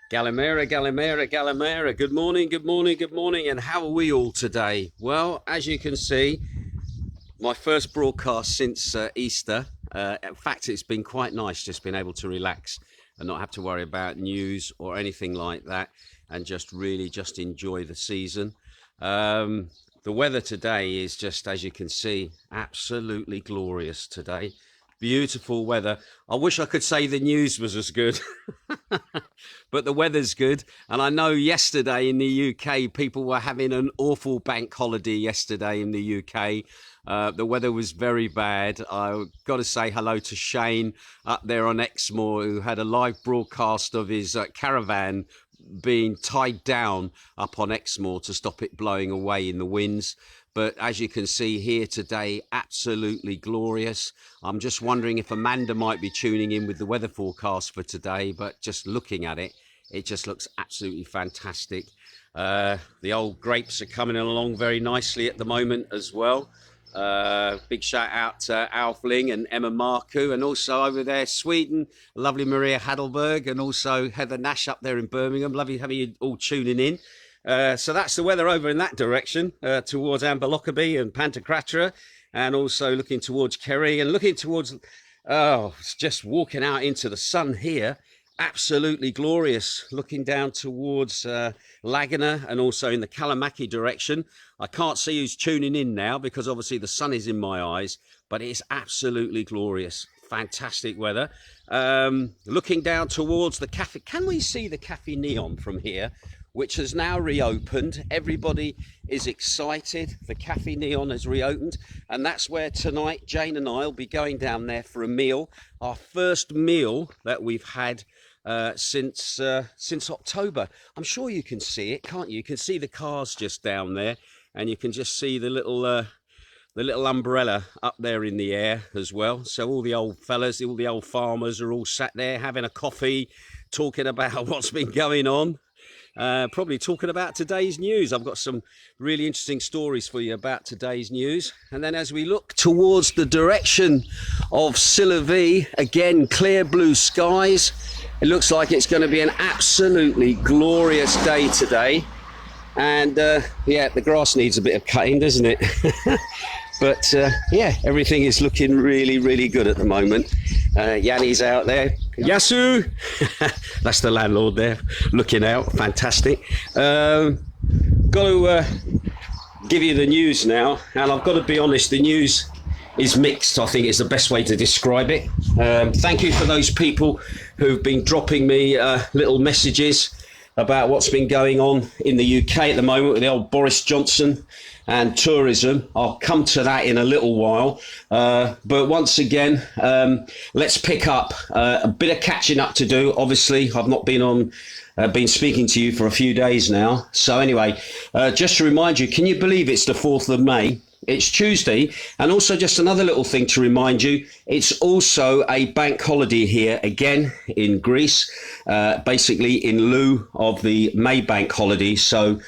Galimera, Galimera, Galimera. Good morning, good morning, good morning. And how are we all today? Well, as you can see, my first broadcast since Easter. In fact, it's been quite nice just being able to relax and not have to worry about news or anything like that, and just really just enjoy the season. The weather today is just, as you can see, absolutely glorious today. Beautiful weather. I wish I could say the news was as good, but the weather's good. And I know yesterday in the UK, people were having an awful bank holiday yesterday in the UK. The weather was very bad. I've got to say hello to Shane up there on Exmoor, who had a live broadcast of his caravan being tied down up on Exmoor to stop it blowing away in the winds. But as you can see here today, absolutely glorious. I'm just wondering if Amanda might be tuning in with the weather forecast for today, but just looking at it, it just looks absolutely fantastic. The old grapes are coming along very nicely at the moment as well. Big shout out to Alf Ling and Emma Marku, and also over there Sweden, lovely Maria Hadelberg, and also Heather Nash up there in Birmingham. Lovely having you all tuning in. So that's the weather over in that direction, towards Amber Lockerbie and Pantocratra, and also looking towards Kerry and looking towards, just walking out into the sun here. Absolutely glorious, looking down towards Laguna and also in the Kalamaki direction. I can't see who's tuning in now because obviously the sun is in my eyes, but it's absolutely glorious. Fantastic weather. Looking down towards the cafe. Can we see the Cafe Neon from here, which has now reopened? Everybody is excited. The Cafe Neon has reopened, and that's where tonight Jane and I will be going down there for a meal. Our first meal that we've had since October. I'm sure you can see it, can't you? You can see the cars just down there, and you can just see the little umbrella up there in the air as well. So all the old fellas, all the old farmers are all sat there having a coffee, talking about what's been going on. Probably talking about today's news. I've got some really interesting stories for you about today's news. And then as we look towards the direction of Sillery, again, clear blue skies. It looks like it's going to be an absolutely glorious day today. And yeah, the grass needs a bit of cutting, doesn't it? But yeah, everything is looking really, really good at the moment. Yanni's out there. Yasu! That's the landlord there, looking out. Fantastic. Got to give you the news now. And I've got to be honest, the news is mixed, I think is the best way to describe it. Thank you for those people who've been dropping me little messages about what's been going on in the UK at the moment with the old Boris Johnson and tourism. I'll come to that in a little while. But once again, let's pick up a bit of catching up to do. Obviously, I've not been speaking to you for a few days now. So anyway, just to remind you, can you believe it's the 4th of May? It's Tuesday. And also just another little thing to remind you, it's also a bank holiday here again in Greece, basically in lieu of the May bank holiday. So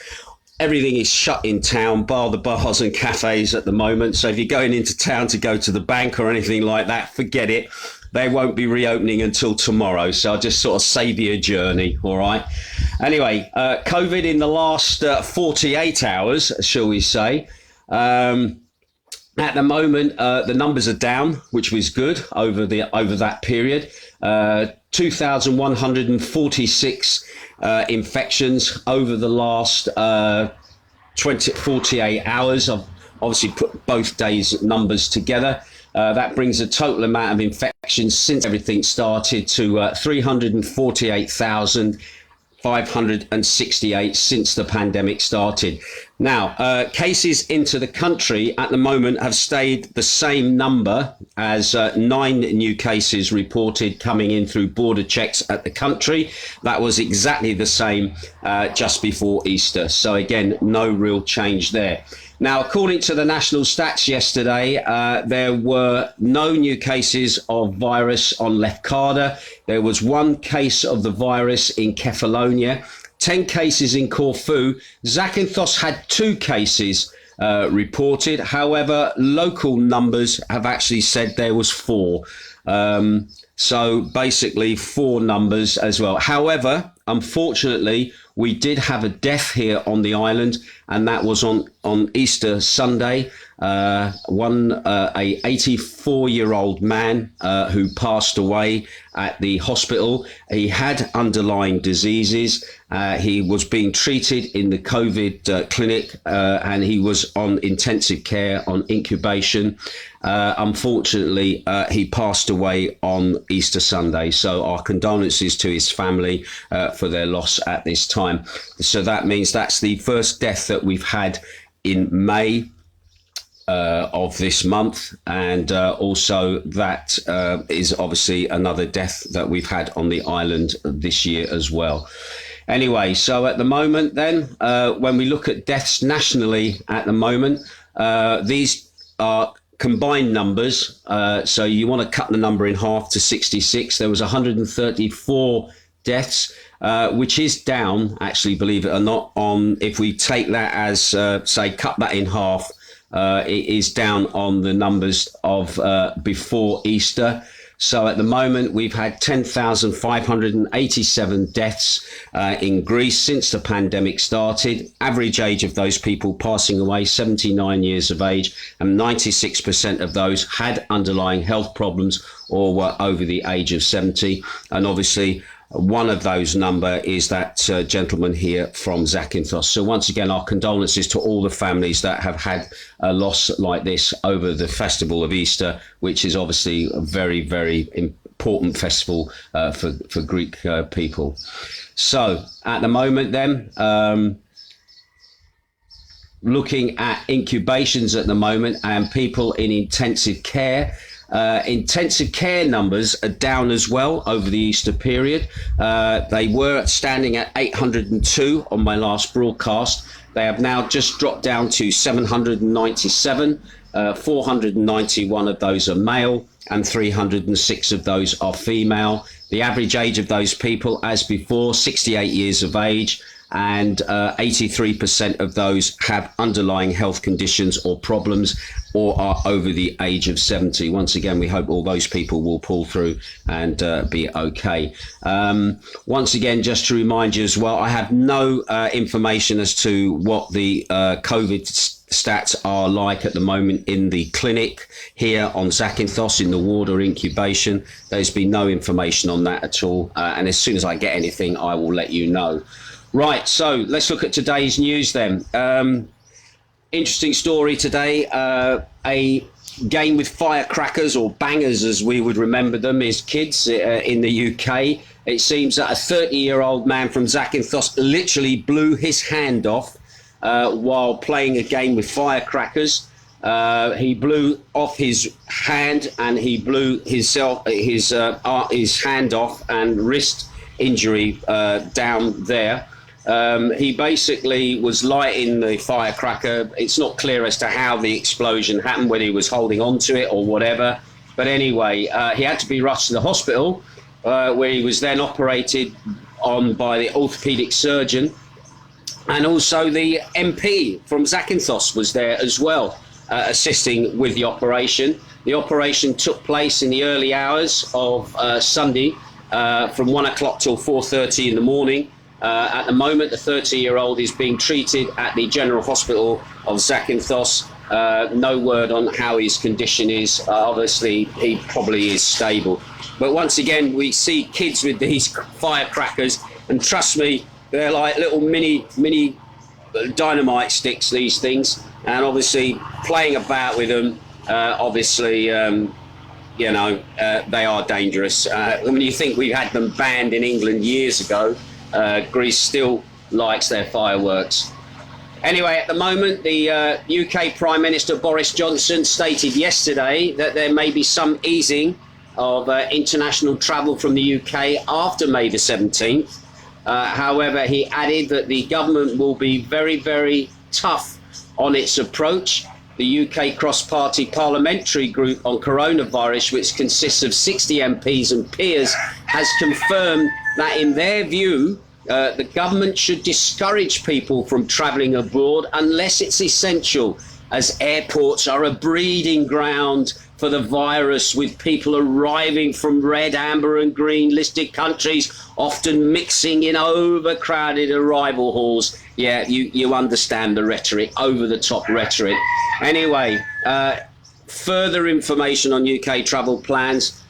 everything is shut in town, bar the bars and cafes at the moment. So if you're going into town to go to the bank or anything like that, forget it. They won't be reopening until tomorrow. So I'll just sort of save you a journey. All right. Anyway, COVID in the last 48 hours, shall we say. At the moment, the numbers are down, which was good over that period. 2,146 infections over the last 48 hours. I've obviously put both days' numbers together. That brings the total amount of infections since everything started to 348,568 since the pandemic started. Now, cases into the country at the moment have stayed the same number as 9 new cases reported coming in through border checks at the country. That was exactly the same just before Easter. So again, no real change there. Now, according to the national stats yesterday, there were no new cases of virus on Lefkada. There was 1 case of the virus in Kefalonia, 10 cases in Corfu. Zakynthos had 2 cases reported. However, local numbers have actually said there was 4. So basically 4 numbers as well. However, Unfortunately, we did have a death here on the island, and that was on Easter Sunday. A 84-year-old man who passed away at the hospital. He had underlying diseases. He was being treated in the COVID clinic, and he was on intensive care, on incubation. Unfortunately, he passed away on Easter Sunday. So our condolences to his family for their loss at this time. So that means that's the first death that we've had in May of this month, and also that is obviously another death that we've had on the island this year as well. Anyway, so at the moment then, when we look at deaths nationally at the moment, these are combined numbers. So you want to cut the number in half to 66. There was 134 deaths, which is down, actually, believe it or not, on if we take that as, say, cut that in half, it is down on the numbers of before Easter. So at the moment, we've had 10,587 deaths in Greece since the pandemic started. Average age of those people passing away, 79 years of age, and 96% of those had underlying health problems or were over the age of 70. And obviously, one of those number is that gentleman here from Zakynthos. So once again, our condolences to all the families that have had a loss like this over the festival of Easter, which is obviously a very, very important festival for Greek people. So at the moment then, looking at incubations at the moment and people in intensive care. Intensive care numbers are down as well over the Easter period. They were standing at 802 on my last broadcast. They have now just dropped down to 797. 491 of those are male and 306 of those are female. The average age of those people, as before, 68 years of age. And 83% of those have underlying health conditions or problems or are over the age of 70. Once again, we hope all those people will pull through and be okay. Once again, just to remind you as well, I have no information as to what the COVID stats are like at the moment in the clinic here on Zakynthos in the ward or incubation. There's been no information on that at all. And as soon as I get anything, I will let you know. Right, so let's look at today's news then. Interesting story today. A game with firecrackers, or bangers as we would remember them as kids in the UK. It seems that a 30-year-old man from Zakynthos literally blew his hand off while playing a game with firecrackers. He blew off his hand and he blew his hand off and wrist injury down there. He basically was lighting the firecracker. It's not clear as to how the explosion happened, whether he was holding on to it or whatever. But anyway, he had to be rushed to the hospital, where he was then operated on by the orthopedic surgeon. And also the MP from Zakynthos was there as well, assisting with the operation. The operation took place in the early hours of Sunday, from 1 o'clock till 4:30 in the morning. At the moment, the 30-year-old is being treated at the General Hospital of Zakynthos. No word on how his condition is. Obviously, he probably is stable. But once again, we see kids with these firecrackers, and trust me, they're like little mini dynamite sticks, these things. And obviously, playing about with them, they are dangerous. When you think we had them banned in England years ago, Greece still likes their fireworks. Anyway, at the moment, the UK Prime Minister Boris Johnson stated yesterday that there may be some easing of international travel from the UK after May the 17th. However, he added that the government will be very, very tough on its approach. The UK cross-party parliamentary group on coronavirus, which consists of 60 MPs and peers, has confirmed that in their view, the government should discourage people from travelling abroad unless it's essential, as airports are a breeding ground for the virus, with people arriving from red, amber and green listed countries, often mixing in overcrowded arrival halls. Yeah, you understand the rhetoric, over-the-top rhetoric. Anyway, further information on UK travel plans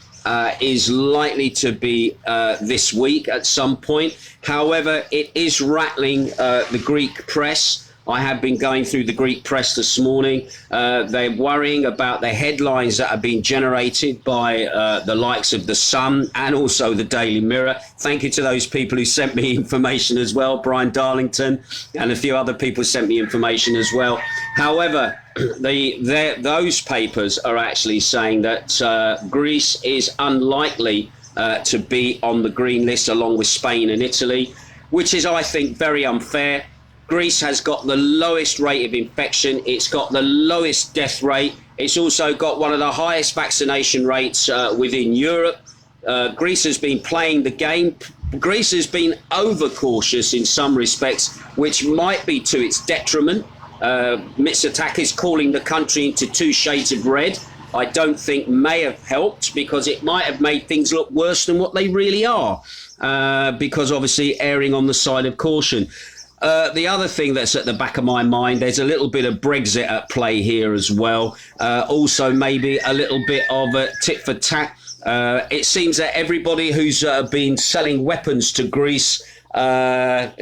is likely to be this week at some point. However, it is rattling the Greek press. I have been going through the Greek press this morning. They're worrying about the headlines that are being generated by the likes of The Sun and also the Daily Mirror. Thank you to those people who sent me information as well. Brian Darlington and a few other people sent me information as well. However, those papers are actually saying that Greece is unlikely to be on the green list along with Spain and Italy, which is, I think, very unfair. Greece has got the lowest rate of infection. It's got the lowest death rate. It's also got one of the highest vaccination rates within Europe. Greece has been playing the game. Greece has been overcautious in some respects, which might be to its detriment. Mitsotakis calling the country into 2 shades of red, I don't think may have helped, because it might have made things look worse than what they really are, because obviously erring on the side of caution. The other thing that's at the back of my mind, there's a little bit of Brexit at play here as well. Also, maybe a little bit of tit for tat. It seems that everybody who's been selling weapons to Greece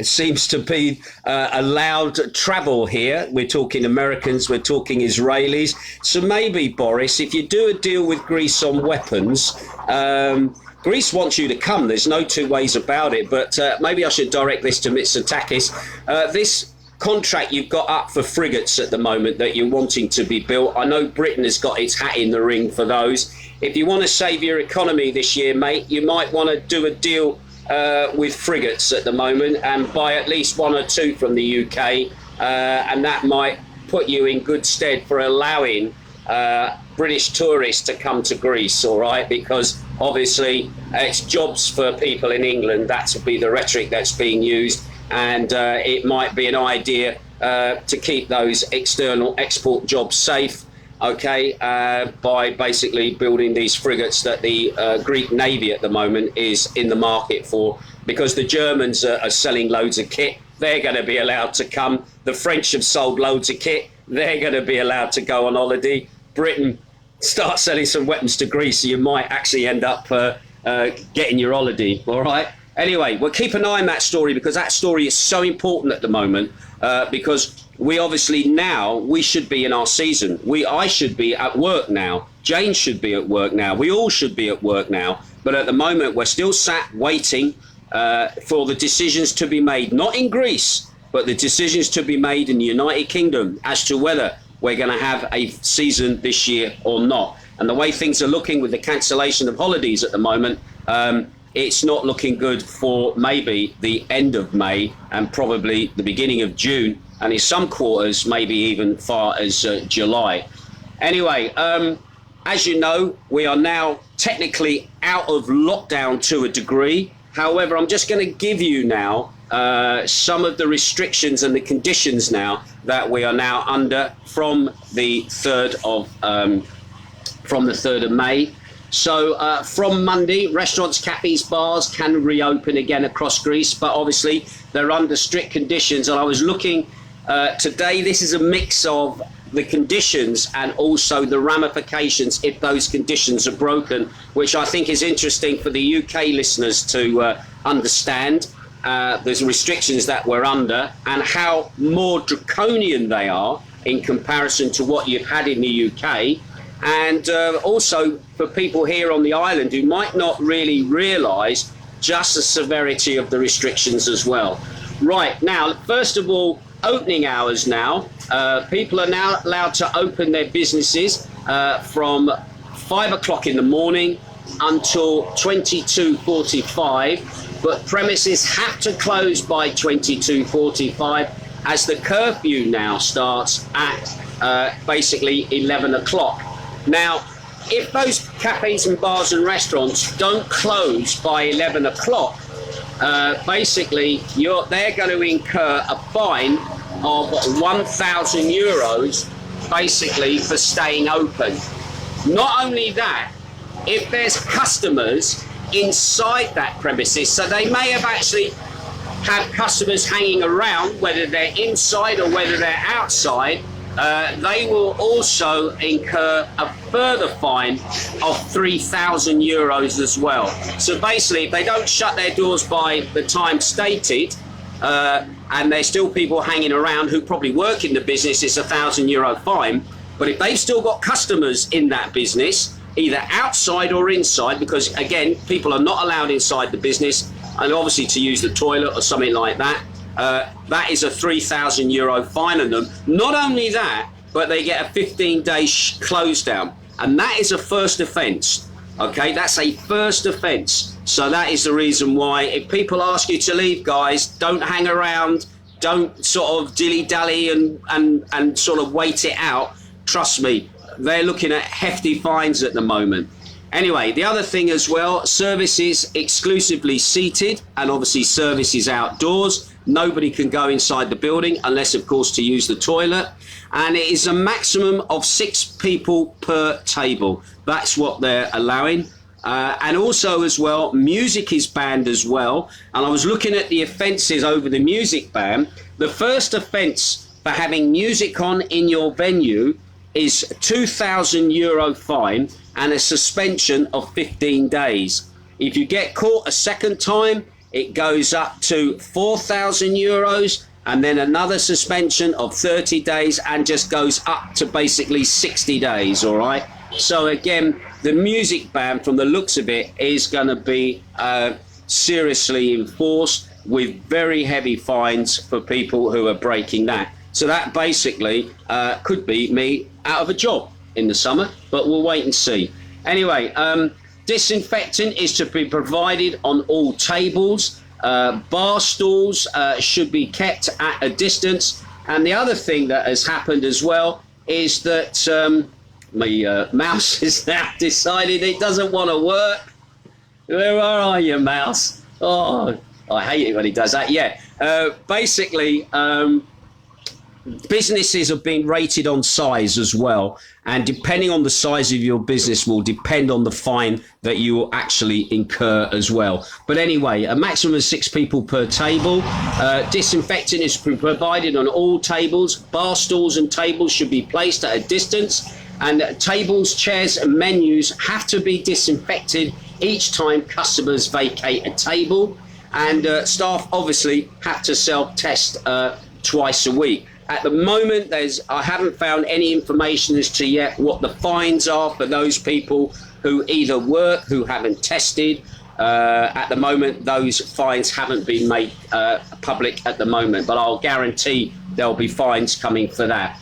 seems to be allowed travel here. We're talking Americans, we're talking Israelis. So maybe, Boris, if you do a deal with Greece on weapons, Greece wants you to come. There's no two ways about it. But maybe I should direct this to Mitsotakis. This contract you've got up for frigates at the moment that you're wanting to be built, I know Britain has got its hat in the ring for those. If you want to save your economy this year, mate, you might want to do a deal with frigates at the moment and buy at least 1 or 2 from the UK. And that might put you in good stead for allowing British tourists to come to Greece, all right? Because obviously it's jobs for people in England. That would be the rhetoric that's being used. And it might be an idea to keep those external export jobs safe, okay, by basically building these frigates that the Greek Navy at the moment is in the market for. Because the Germans are selling loads of kit, they're going to be allowed to come. The French have sold loads of kit, they're going to be allowed to go on holiday. Britain start selling some weapons to Greece, so you might actually end up getting your holiday, all right? Anyway, we'll keep an eye on that story, because that story is so important at the moment, because we obviously now, we should be in our season. I should be at work now. Jane should be at work now. We all should be at work now. But at the moment, we're still sat waiting for the decisions to be made, not in Greece, but the decisions to be made in the United Kingdom as to whether we're going to have a season this year or not. And the way things are looking with the cancellation of holidays at the moment, it's not looking good for maybe the end of May and probably the beginning of June, and in some quarters, maybe even far as July. Anyway, as you know, we are now technically out of lockdown to a degree. However, I'm just going to give you now some of the restrictions and the conditions now that we are now under from the 3rd of May. So from Monday, restaurants, cafes, bars can reopen again across Greece, but obviously they're under strict conditions. And I was looking today, this is a mix of the conditions and also the ramifications if those conditions are broken, which I think is interesting for the UK listeners to understand. There's restrictions that we're under and how more draconian they are in comparison to what you've had in the UK. And also for people here on the island who might not really realise just the severity of the restrictions as well. Right, now, first of all, opening hours now. People are now allowed to open their businesses from 5 o'clock in the morning until 22:45, but premises have to close by 22:45 as the curfew now starts at basically 11 o'clock. Now, if those cafes and bars and restaurants don't close by 11 o'clock, basically they're going to incur a fine of €1,000 basically for staying open. Not only that, if there's customers inside that premises, so they may have actually have customers hanging around, whether they're inside or whether they're outside, they will also incur a further fine of €3,000 as well. So basically, if they don't shut their doors by the time stated, and there's still people hanging around who probably work in the business, it's €1,000 fine. But if they've still got customers in that business, either outside or inside, because again, people are not allowed inside the business, and obviously to use the toilet or something like that, that is a €3,000 fine on them. Not only that, but they get a 15-day close down, and that is a first offence. Okay, that's a first offence. So that is the reason why, if people ask you to leave, guys, don't hang around, don't sort of dilly-dally and sort of wait it out. Trust me, they're looking at hefty fines at the moment. Anyway, the other thing as well, services exclusively seated, and obviously services outdoors. Nobody can go inside the building unless, of course, to use the toilet. And it is a maximum of 6 people per table. That's what they're allowing. And also as well, music is banned as well. And I was looking at the offences over the music ban. The first offence for having music on in your venue is €2,000 fine and a suspension of 15 days. If you get caught a second time, it goes up to €4,000 and then another suspension of 30 days and just goes up to basically 60 days, all right? So again, the music ban, from the looks of it, is going to be seriously enforced with very heavy fines for people who are breaking that. So that basically could be me out of a job in the summer, but we'll wait and see. Anyway, disinfectant is to be provided on all tables. Bar stools should be kept at a distance. And the other thing that has happened as well is that my mouse has now decided it doesn't want to work. Where are you, mouse? Oh, I hate it when he does that. Yeah, basically, businesses have been rated on size as well, and depending on the size of your business will depend on the fine that you will actually incur as well. But anyway, a maximum of 6 people per table. Disinfectant is provided on all tables. Bar stools and tables should be placed at a distance, and tables, chairs and menus have to be disinfected each time customers vacate a table, and staff obviously have to self-test twice a week. At the moment, I haven't found any information as to yet what the fines are for those people who either work, who haven't tested. At the moment, those fines haven't been made public at the moment, but I'll guarantee there'll be fines coming for that.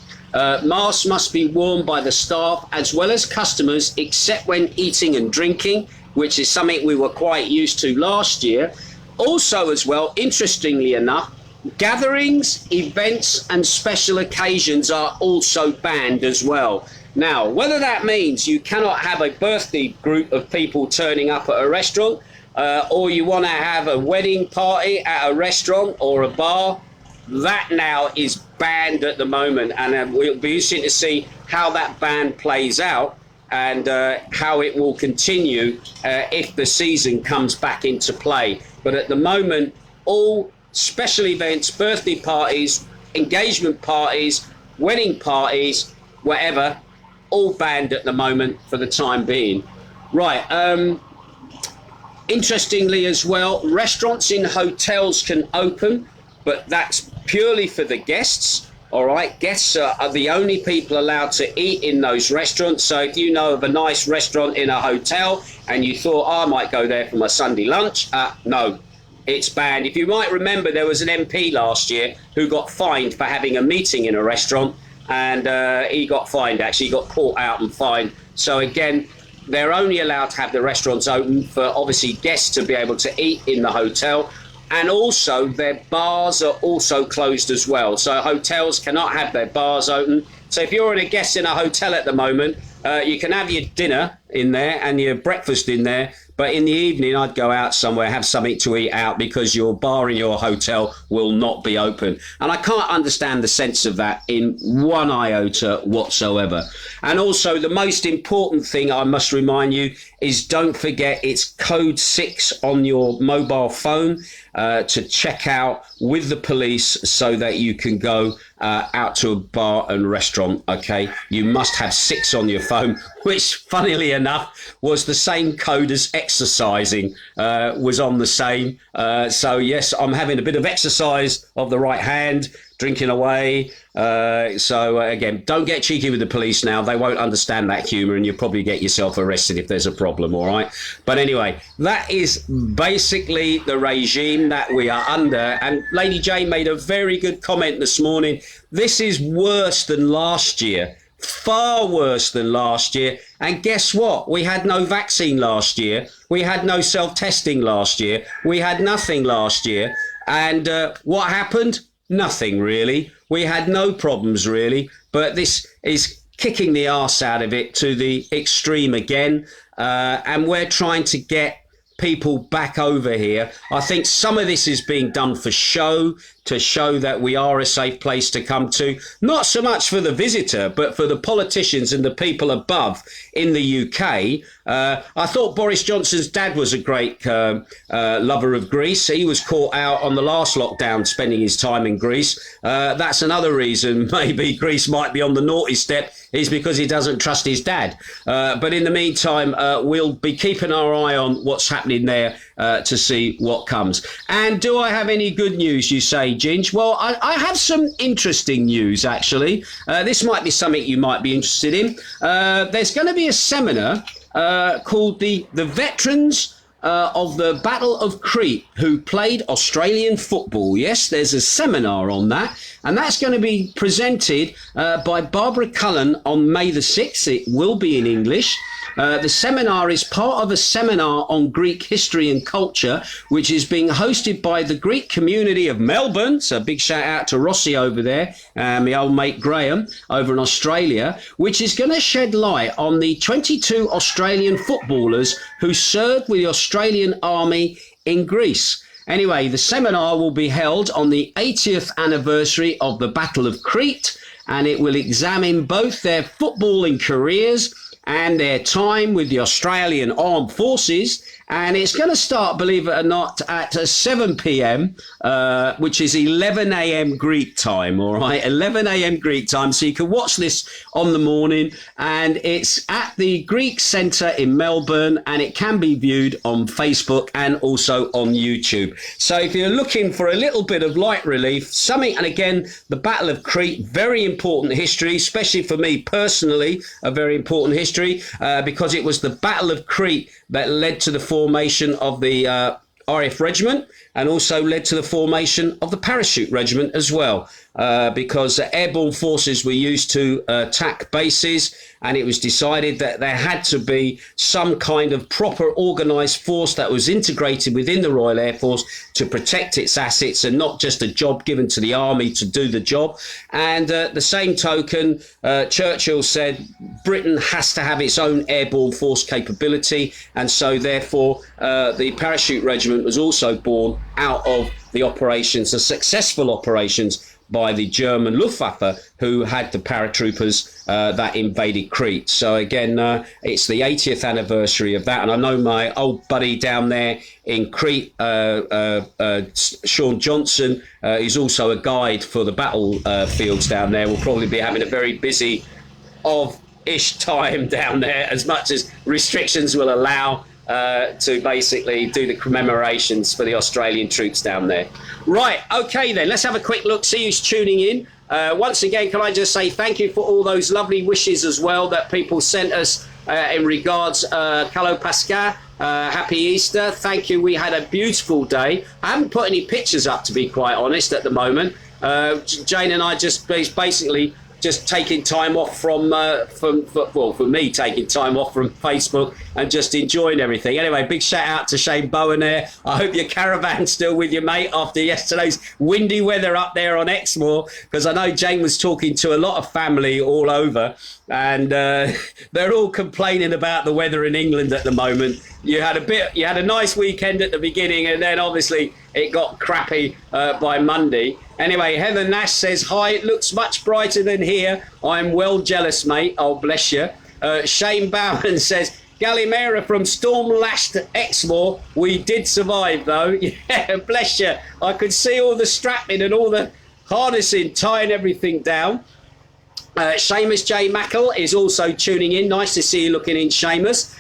Masks must be worn by the staff as well as customers, except when eating and drinking, which is something we were quite used to last year. Also as well, interestingly enough, gatherings, events and special occasions are also banned as well. Now, whether that means you cannot have a birthday group of people turning up at a restaurant, or you want to have a wedding party at a restaurant or a bar, that now is banned at the moment, and we'll be interesting to see how that ban plays out and how it will continue if the season comes back into play. But at the moment, all special events, birthday parties, engagement parties, wedding parties, whatever, all banned at the moment for the time being. Right, interestingly as well, restaurants in hotels can open, but that's purely for the guests. All right, guests are the only people allowed to eat in those restaurants. So if you know of a nice restaurant in a hotel and you thought, oh, I might go there for my Sunday lunch, no. It's banned. If you might remember, there was an MP last year who got fined for having a meeting in a restaurant, and he got fined, actually. He got caught out and fined. So again, they're only allowed to have the restaurants open for obviously guests to be able to eat in the hotel, and also their bars are also closed as well. So hotels cannot have their bars open. So if you're a guest in a hotel at the moment, you can have your dinner in there and your breakfast in there, But in the evening, I'd go out somewhere, have something to eat out because your bar in your hotel will not be open. And I can't understand the sense of that in one iota whatsoever. And also, the most important thing I must remind you is don't forget it's code 6 on your mobile phone to check out with the police so that you can go out to a bar and restaurant. Okay, you must have 6 on your phone, which funnily enough was the same code as exercising, was on the same. So yes, I'm having a bit of exercise of the right hand, drinking away. So again, don't get cheeky with the police now. They won't understand that humour and you'll probably get yourself arrested if there's a problem, all right? But anyway, that is basically the regime that we are under. And Lady Jane made a very good comment this morning. This is worse than last year. Far worse than last year. And guess what? We had no vaccine last year. We had no self-testing last year. We had nothing last year. And what happened? Nothing really. We had no problems really, but this is kicking the arse out of it to the extreme again. And we're trying to get people back over here. I think some of this is being done for show, to show that we are a safe place to come to, not so much for the visitor, but for the politicians and the people above in the UK. I thought Boris Johnson's dad was a great lover of Greece. He was caught out on the last lockdown spending his time in Greece. That's another reason maybe Greece might be on the naughty step, is because he doesn't trust his dad. But in the meantime, we'll be keeping our eye on what's happening there to see what comes. And do I have any good news, you say, Ginge? Well, I have some interesting news, actually. This might be something you might be interested in. There's going to be a seminar called the Veterans of the Battle of Crete who played Australian football. Yes, there's a seminar on that, and that's going to be presented by Barbara Cullen on May the 6th. It will be in English. The seminar is part of a seminar on Greek history and culture, which is being hosted by the Greek community of Melbourne. So a big shout out to Rossi over there, my old mate Graham over in Australia, which is going to shed light on the 22 Australian footballers who served with the Australian Army in Greece. Anyway, the seminar will be held on the 80th anniversary of the Battle of Crete, and it will examine both their footballing careers and their time with the Australian Armed Forces. And it's going to start, believe it or not, at 7 p.m, which is 11 a.m. Greek time, all right? 11 a.m. Greek time. So you can watch this on the morning. And it's at the Greek Centre in Melbourne. And it can be viewed on Facebook and also on YouTube. So if you're looking for a little bit of light relief, something, and again, the Battle of Crete, very important history, especially for me personally, a very important history, because it was the Battle of Crete that led to the formation of the RAF Regiment, and also led to the formation of the Parachute Regiment as well, because airborne forces were used to attack bases, and it was decided that there had to be some kind of proper organised force that was integrated within the Royal Air Force to protect its assets, and not just a job given to the army to do the job. And the same token, Churchill said Britain has to have its own airborne force capability, and so therefore the Parachute Regiment was also born out of the operations, the successful operations by the German Luftwaffe, who had the paratroopers that invaded Crete. So again, it's the 80th anniversary of that. And I know my old buddy down there in Crete, Sean Johnson, is also a guide for the battlefields down there. We'll probably be having a very busy of-ish time down there, as much as restrictions will allow, to basically do the commemorations for the Australian troops down there. Right, okay then, let's have a quick look, see who's tuning in. Once again, can I just say thank you for all those lovely wishes as well that people sent us in regards, Calo Pascal, happy Easter. Thank you, we had a beautiful day. I haven't put any pictures up, to be quite honest, at the moment. Jane and I just basically just taking time off for me taking time off from Facebook and just enjoying everything. Anyway, big shout out to Shane Bowen there. I hope your caravan's still with you, mate, after yesterday's windy weather up there on Exmoor, because I know Jane was talking to a lot of family all over, and they're all complaining about the weather in England at the moment. You had a nice weekend at the beginning, and then obviously it got crappy by Monday. Anyway, Heather Nash says, hi, it looks much brighter than here. I'm well jealous, mate. Oh, bless you. Shane Bowen says, Gallimera from storm-lashed Exmoor. We did survive, though. Yeah, bless you. I could see all the strapping and all the harnessing, tying everything down. Seamus J. Mackle is also tuning in. Nice to see you looking in, Seamus.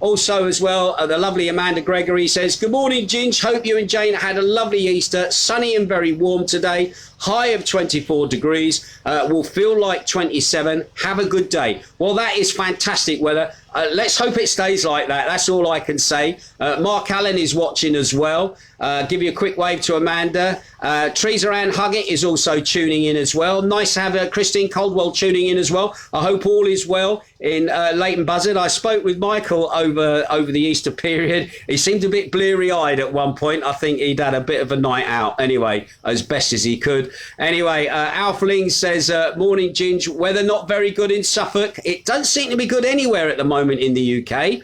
Also, as well, the lovely Amanda Gregory says, good morning, Ginge. Hope you and Jane had a lovely Easter. Sunny and very warm today. High of 24 degrees. Will feel like 27. Have a good day. Well, that is fantastic weather. Let's hope it stays like that. That's all I can say. Mark Allen is watching as well. Give you a quick wave to Amanda. Teresa Ann Huggett is also tuning in as well. Nice to have Christine Coldwell tuning in as well. I hope all is well in Leighton Buzzard. I spoke with Michael over the Easter period. He seemed a bit bleary-eyed at one point. I think he'd had a bit of a night out anyway, as best as he could. Anyway, Alpha Ling says, morning, Ginge. Weather not very good in Suffolk. It doesn't seem to be good anywhere at the moment in the UK.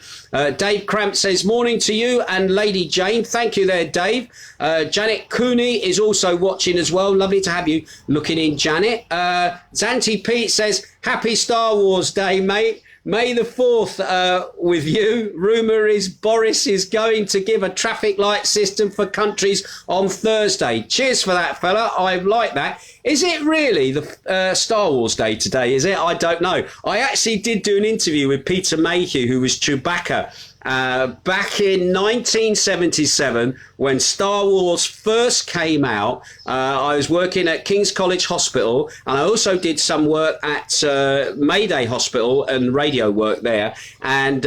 Dave Cramp says, morning to you and Lady Jane. Thank you there, Dave. Janet Cooney is also watching as well. Lovely to have you looking in, Janet. Zanti Pete says, happy Star Wars Day, mate. May the 4th with you. Rumour is Boris is going to give a traffic light system for countries on Thursday. Cheers for that, fella. I like that. Is it really the Star Wars Day today, is it? I don't know. I actually did do an interview with Peter Mayhew, who was Chewbacca, back in 1977 when Star Wars first came out. I was working at King's College Hospital, and I also did some work at Mayday Hospital and radio work there. And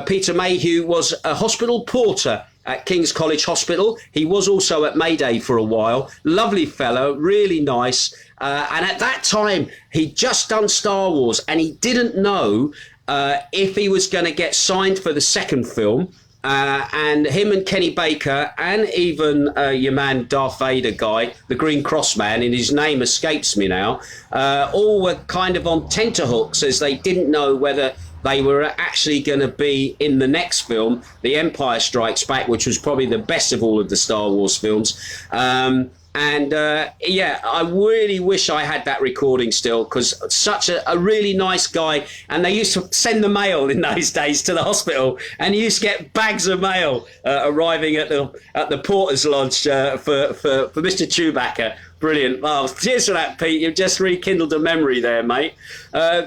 Peter Mayhew was a hospital porter at King's College Hospital. He was also at Mayday for a while. Lovely fellow, really nice. And at that time, he'd just done Star Wars, and he didn't know if he was going to get signed for the second film. And him and Kenny Baker and even your man Darth Vader guy, the Green Cross man, and his name escapes me now, all were kind of on tenterhooks as they didn't know whether they were actually going to be in the next film, The Empire Strikes Back, which was probably the best of all of the Star Wars films. Yeah, I really wish I had that recording still, because such a really nice guy. And they used to send the mail in those days to the hospital, and you used to get bags of mail arriving at the Porter's Lodge for Mr. Chewbacca. Brilliant. Well, cheers for that, Pete. You've just rekindled a memory there, mate.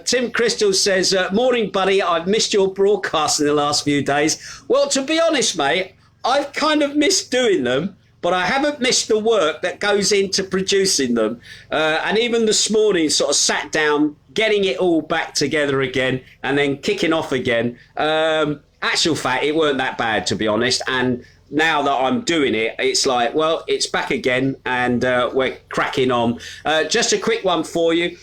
Tim Crystal says, morning, buddy. I've missed your broadcast in the last few days. Well, to be honest, mate, I've kind of missed doing them, but I haven't missed the work that goes into producing them. And even this morning, sort of sat down, getting it all back together again, and then kicking off again. Actual fact, it weren't that bad, to be honest. And now that I'm doing it, it's like, well, it's back again, and we're cracking on. Just a quick one for you.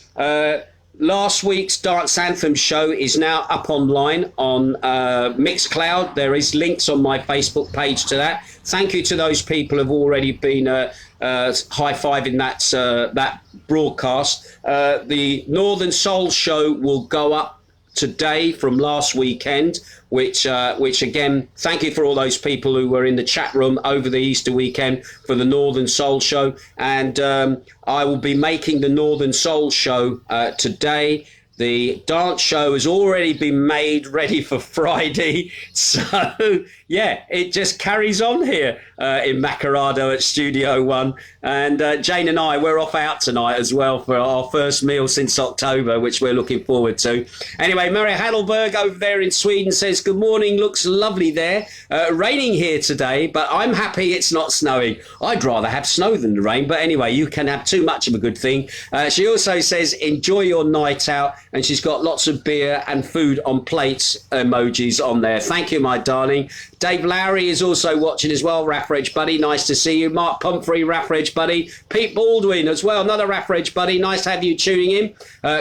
Last week's Dance Anthem show is now up online on Mixcloud. There is links on my Facebook page to that. Thank you to those people who've already been high-fiving that broadcast. The Northern Soul show will go up today from last weekend, which again, thank you for all those people who were in the chat room over the Easter weekend for the Northern Soul show. And I will be making the Northern Soul show today. The dance show has already been made ready for Friday. So, yeah, it just carries on here in Macarado at Studio One. And Jane and I, we're off out tonight as well for our first meal since October, which we're looking forward to. Anyway, Mary Heidelberg over there in Sweden says, good morning, looks lovely there. Raining here today, but I'm happy it's not snowing. I'd rather have snow than the rain, but anyway, you can have too much of a good thing. She also says, enjoy your night out and she's got lots of beer and food on plates emojis on there. Thank you, my darling. Dave Lowry is also watching as well. Raffridge buddy, nice to see you. Mark Pumphrey, Raffridge buddy. Pete Baldwin as well, another Raffridge buddy. Nice to have you tuning in.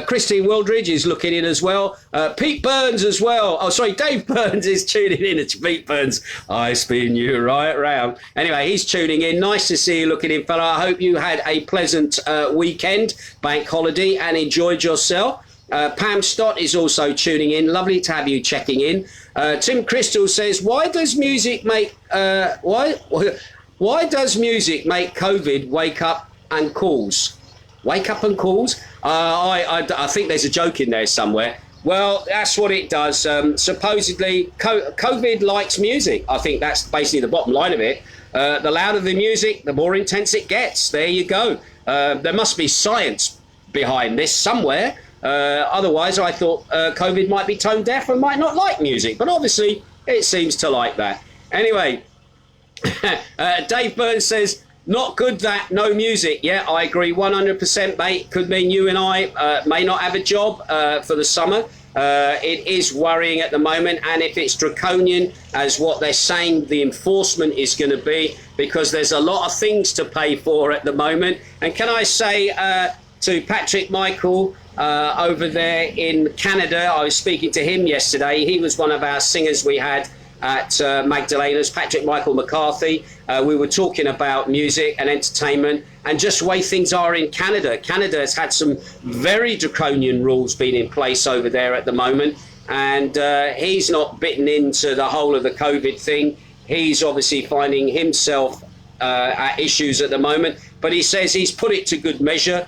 Christine Wildridge is looking in as well. Pete Burns as well. Oh, sorry, Dave Burns is tuning in. It's Pete Burns. I spin you right round. Anyway, he's tuning in. Nice to see you looking in, fella. I hope you had a pleasant weekend, bank holiday, and enjoyed yourself. Pam Stott is also tuning in. Lovely to have you checking in. Tim Crystal says, why does music make COVID wake up and calls? Wake up and calls? I think there's a joke in there somewhere. Well, that's what it does. Supposedly, COVID likes music. I think that's basically the bottom line of it. The louder the music, the more intense it gets. There you go. There must be science behind this somewhere. Otherwise, I thought COVID might be tone deaf and might not like music. But obviously, it seems to like that. Anyway, Dave Burns says, not good that no music. Yeah, I agree 100%, mate. Could mean you and I may not have a job for the summer. It is worrying at the moment. And if it's draconian as what they're saying the enforcement is going to be, because there's a lot of things to pay for at the moment. And can I say to Patrick Michael over there in Canada, I was speaking to him yesterday. He was one of our singers we had at Magdalena's, Patrick Michael McCarthy. We were talking about music and entertainment and just the way things are in Canada. Canada has had some very draconian rules being in place over there at the moment. And he's not bitten into the whole of the COVID thing. He's obviously finding himself at issues at the moment. But he says he's put it to good measure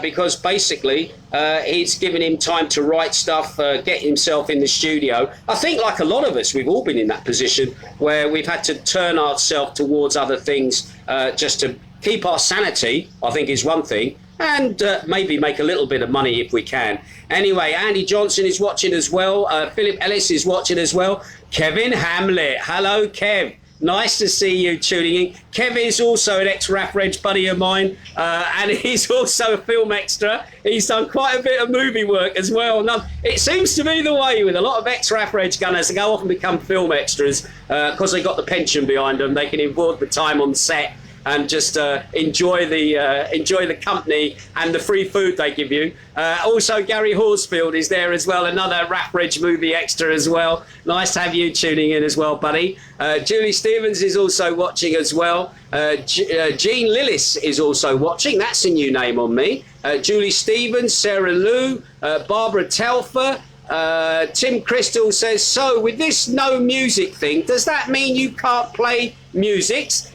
because basically it's given him time to write stuff, get himself in the studio. I think like a lot of us, we've all been in that position where we've had to turn ourselves towards other things just to keep our sanity, I think is one thing, and maybe make a little bit of money if we can. Anyway, Andy Johnson is watching as well. Philip Ellis is watching as well. Kevin Hamlet. Hello, Kev. Nice to see you tuning in. Kev is also an ex-Raffridge buddy of mine, and he's also a film extra. He's done quite a bit of movie work as well. Now, it seems to be the way with a lot of ex-Raffridge gunners to go off and become film extras because they got the pension behind them. They can afford the time on set and just enjoy the company and the free food they give you. Also, Gary Horsfield is there as well, another Raffridge movie extra as well. Nice to have you tuning in as well, buddy. Julie Stevens is also watching as well. Jean Lillis is also watching. That's a new name on me. Julie Stevens, Sarah Lou, Barbara Telfer. Tim Crystal says, so with this no music thing, does that mean you can't play musics?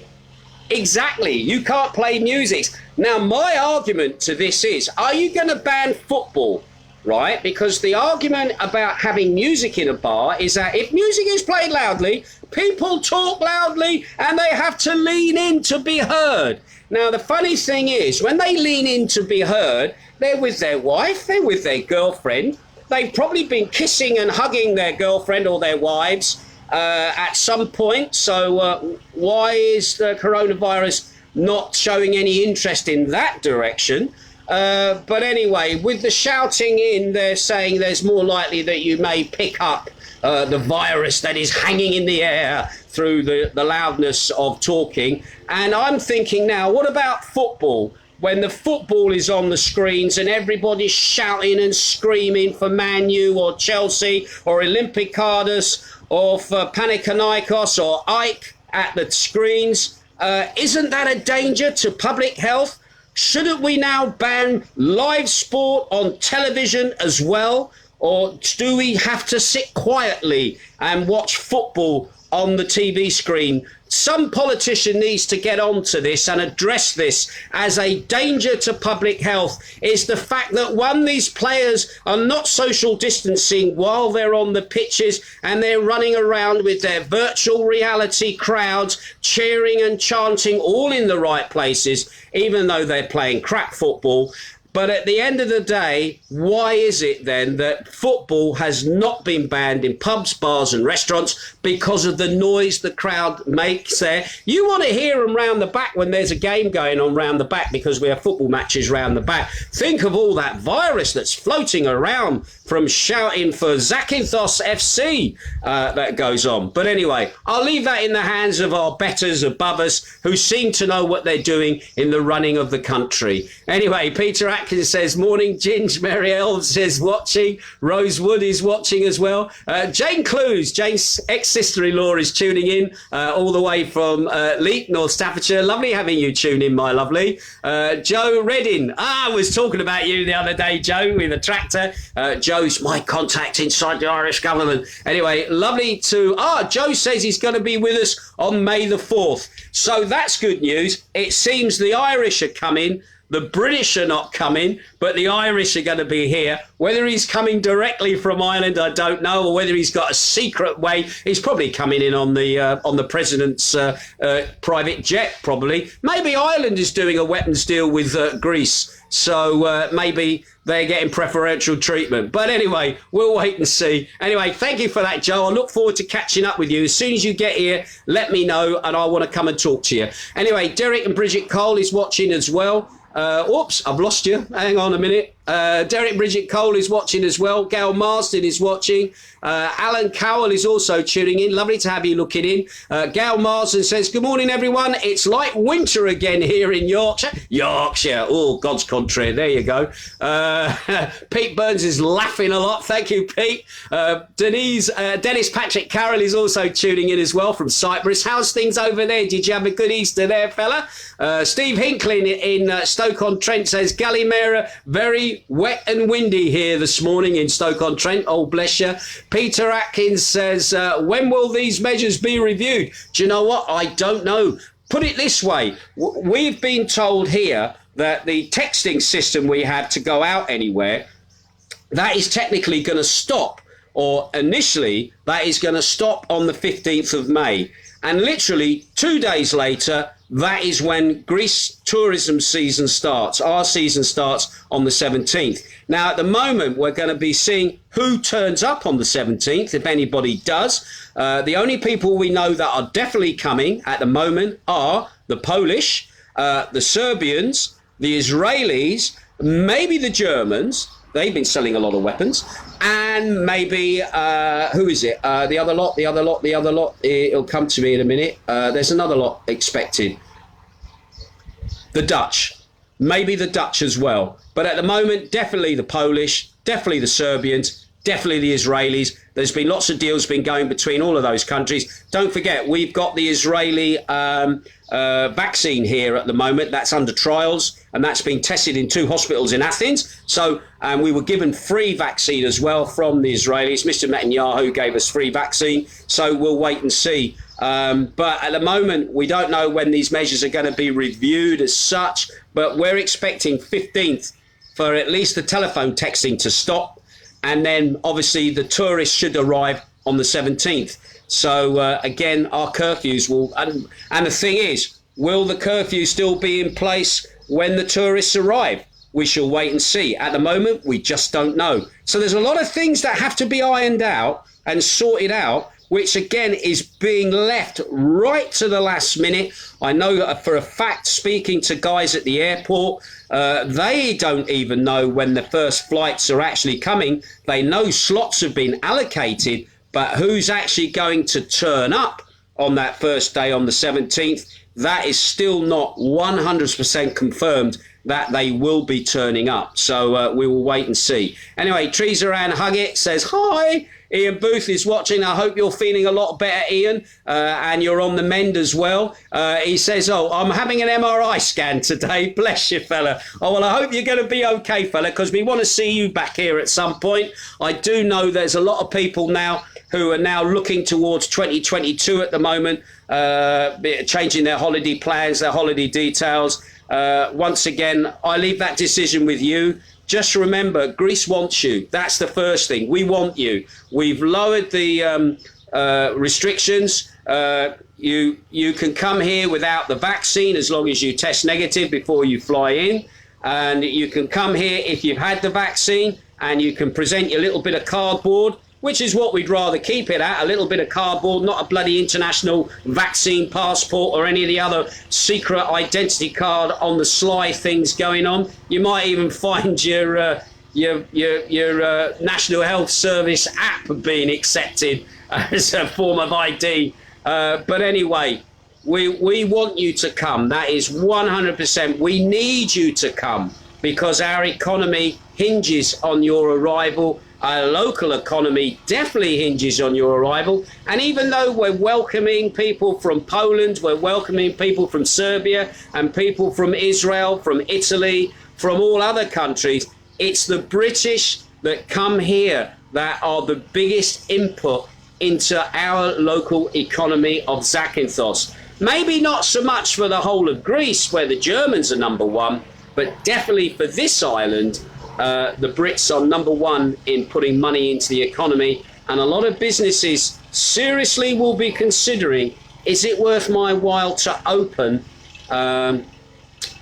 Exactly, you can't play music. Now, my argument to this is, are you going to ban football, right? Because the argument about having music in a bar is that if music is played loudly, people talk loudly and they have to lean in to be heard. Now, the funny thing is, when they lean in to be heard, they're with their wife, they're with their girlfriend. They've probably been kissing and hugging their girlfriend or their wives at some point. So why is the coronavirus not showing any interest in that direction? But anyway, with the shouting in, they're saying there's more likely that you may pick up the virus that is hanging in the air through the loudness of talking. And I'm thinking now, what about football? When the football is on the screens and everybody's shouting and screaming for Man U or Chelsea or Olympiacos or for Panathinaikos or Ike at the screens, isn't that a danger to public health? Shouldn't we now ban live sport on television as well? Or do we have to sit quietly and watch football on the TV screen? Some politician needs to get onto this and address this as a danger to public health. Is the fact that, one, these players are not social distancing while they're on the pitches and they're running around with their virtual reality crowds cheering and chanting all in the right places, even though they're playing crap football. But at the end of the day, why is it then that football has not been banned in pubs, bars and restaurants? Because of the noise the crowd makes there. You want to hear them round the back when there's a game going on round the back, because we have football matches round the back. Think of all that virus that's floating around from shouting for Zakynthos FC that goes on. But anyway, I'll leave that in the hands of our betters above us, who seem to know what they're doing in the running of the country. Anyway, Peter Atkins says, morning, Ginge. Mary Elves says, watching. Rosewood is watching as well. Jane Clues, Jane's ex-sister-in-law, is tuning in all the way from Leek, North Staffordshire. Lovely having you tune in, my lovely. Joe Redding. I was talking about you the other day, Joe, with a tractor. Joe's my contact inside the Irish government. Anyway, lovely to... Joe says he's going to be with us on May the 4th. So that's good news. It seems the Irish are coming. The British are not coming, but the Irish are going to be here. Whether he's coming directly from Ireland, I don't know, or whether he's got a secret way. He's probably coming in on the president's private jet, probably. Maybe Ireland is doing a weapons deal with Greece, so maybe they're getting preferential treatment. But anyway, we'll wait and see. Anyway, thank you for that, Joe. I look forward to catching up with you. As soon as you get here, let me know, and I want to come and talk to you. Anyway, Derek and Bridget Cole is watching as well. Oops, I've lost you. Hang on a minute. Derek Bridget Cole is watching as well. Gail Marsden is watching. Alan Cowell is also tuning in. Lovely to have you looking in. Gail Marsden says, good morning, everyone. It's like winter again here in Yorkshire. Yorkshire. Oh, God's country. There you go. Pete Burns is laughing a lot. Thank you, Pete. Dennis Patrick Carroll is also tuning in as well from Cyprus. How's things over there? Did you have a good Easter there, fella? Steve Hincklin in Stoke-on-Trent says, Gallimera, very wet and windy here this morning in Stoke-on-Trent. Oh, bless you. Peter Atkins says, when will these measures be reviewed? Do you know what? I don't know. Put it this way. We've been told here that the texting system we have to go out anywhere, that is technically going to stop, or initially that is going to stop on the 15th of May. And literally 2 days later, that is when Greece tourism season starts. Our season starts on the 17th. Now, at the moment, we're going to be seeing who turns up on the 17th, if anybody does. The only people we know that are definitely coming at the moment are the Polish, the Serbians, the Israelis, maybe the Germans. They've been selling a lot of weapons. And maybe, who is it? The other lot. It'll come to me in a minute. There's another lot expected. The Dutch. Maybe the Dutch as well. But at the moment, definitely the Polish, definitely the Serbians, definitely the Israelis. There's been lots of deals been going between all of those countries. Don't forget, we've got the Israeli vaccine here at the moment. That's under trials, and that's being tested in 2 hospitals in Athens. So we were given free vaccine as well from the Israelis. Mr. Netanyahu gave us free vaccine. So we'll wait and see. But at the moment, we don't know when these measures are going to be reviewed as such. But we're expecting 15th for at least the telephone texting to stop. And then, obviously, the tourists should arrive on the 17th. So, again, our curfews will... And the thing is, will the curfew still be in place when the tourists arrive? We shall wait and see. At the moment, we just don't know. So there's a lot of things that have to be ironed out and sorted out, which, again, is being left right to the last minute. I know that for a fact, speaking to guys at the airport, they don't even know when the first flights are actually coming. They know slots have been allocated, but who's actually going to turn up on that first day on the 17th, that is still not 100% confirmed that they will be turning up. So we will wait and see. Anyway, Treesaran Huggett says, hi. Ian Booth is watching. I hope you're feeling a lot better, Ian, and you're on the mend as well. He says, I'm having an MRI scan today. Bless you, fella. Oh, well, I hope you're going to be okay, fella, because we want to see you back here at some point. I do know there's a lot of people now who are now looking towards 2022 at the moment, changing their holiday plans, their holiday details. Once again, I leave that decision with you. Just remember, Greece wants you. That's the first thing. We want you. We've lowered the restrictions. You can come here without the vaccine as long as you test negative before you fly in. And you can come here if you've had the vaccine, and you can present your little bit of cardboard, which is what we'd rather keep it at, a little bit of cardboard, not a bloody international vaccine passport or any of the other secret identity card on the sly things going on. You might even find your National Health Service app being accepted as a form of ID. But anyway, we want you to come. That is 100%. We need you to come because our economy hinges on your arrival. Our local economy definitely hinges on your arrival. And even though we're welcoming people from Poland, we're welcoming people from Serbia and people from Israel, from Italy, from all other countries, it's the British that come here that are the biggest input into our local economy of Zakynthos. Maybe not so much for the whole of Greece, where the Germans are number one, but definitely for this island, the Brits are number one in putting money into the economy. And a lot of businesses seriously will be considering, is it worth my while to open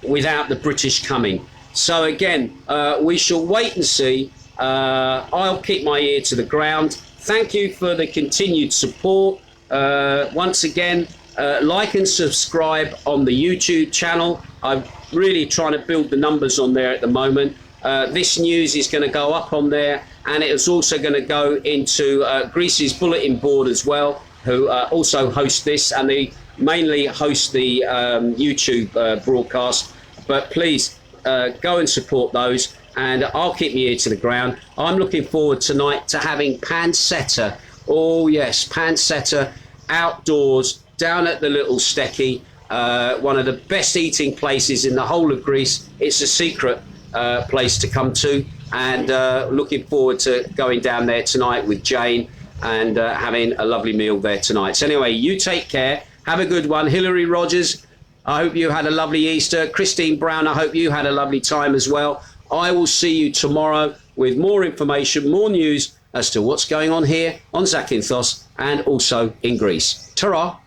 without the British coming? So again, we shall wait and see. I'll keep my ear to the ground. Thank you for the continued support. Once again, like and subscribe on the YouTube channel. I'm really trying to build the numbers on there at the moment. This news is going to go up on there, and it is also going to go into Greece's bulletin board as well, who also host this, and they mainly host the YouTube broadcast. But please go and support those, and I'll keep my ear to the ground. I'm looking forward tonight to having pancetta. Oh yes, pancetta outdoors down at the Little Stecky, one of the best eating places in the whole of Greece. It's a secret place to come to, and looking forward to going down there tonight with Jane and having a lovely meal there tonight. So anyway, you take care, have a good one. Hilary Rogers, I hope you had a lovely Easter. Christine Brown, I hope you had a lovely time as well. I will see you tomorrow with more information, more news as to what's going on here on Zakynthos and also in Greece. Ta-ra!